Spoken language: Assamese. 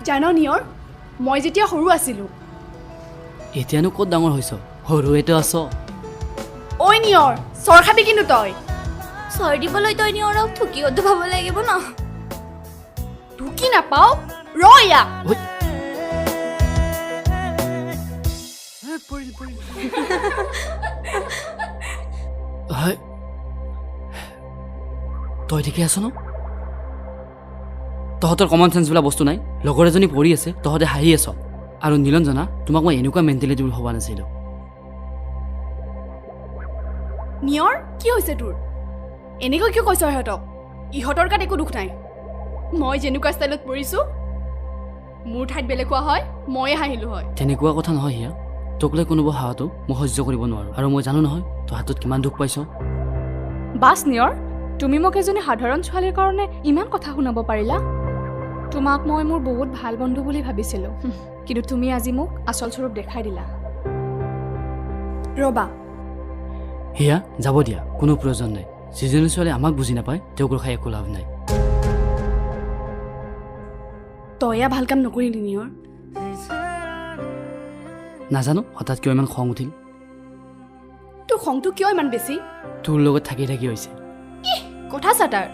জানো নিয়ৰ মই যেতিয়া সৰু আছিলোঁ এতিয়ানো ক'ত ডাঙৰ হৈছ সৰুৱেতো আছ ঐ নিয়ৰ চৰ খাবি কিন্তু তই চৰ দিবলৈ তই নিয়ৰক থুকিওতো পাব লাগিব ন ঢুকি নাপাও ৰ ইয়াক তই ঠিকে আছ ন তহঁতৰ কমন চেন্স বোলা বস্তু নাই লগৰ এজনী পঢ়ি আছে তহঁতে হাঁহি আছ আৰু নীলঞ্জনা তোমাক মই এনেকুৱা মেণ্টেলিটি বুলি ভবা নাছিলোঁ নিয়ৰ কি হৈছে তোৰ এনেকৈ কিয় কৈছ ইহঁতক ইহঁতৰ গাত একো দুখ নাই মই যেনেকুৱা ষ্টাইলত পৰিছোঁ মোৰ ঠাইত বেলেগ হোৱা হয় ময়ে হাঁহিলোঁ হয় তেনেকুৱা কথা নহয় হিয়া তোক লৈ কোনোবা হাৱাটো মই সহ্য কৰিব নোৱাৰোঁ আৰু মই জানো নহয় তই হাতত কিমান দুখ পাইছ বাছ নিয়ৰ তুমি মোক এজনী সাধাৰণ ছোৱালীৰ কাৰণে ইমান কথা শুনাব পাৰিলা তোমাক মই মোৰ বহুত ভাল বন্ধু বুলি ভাবিছিলোঁ কিন্তু তুমি আজি মোক আচল স্বৰূপ দেখাই দিলা ৰবা হিয়া যাব দিয়া কোনো প্ৰয়োজন নাই যিজনী ছোৱালী আমাক বুজি নাপায় তেওঁক ৰখাই একো লাভ নাই তই এয়া ভাল কাম নকৰিলি নিয়ৰ নাজানো হঠাৎ কিয় ইমান খং উঠিল তোৰ খংটো কিয় ইমান বেছি তোৰ লগত থাকি থাকি হৈছে কথা চাতাৰ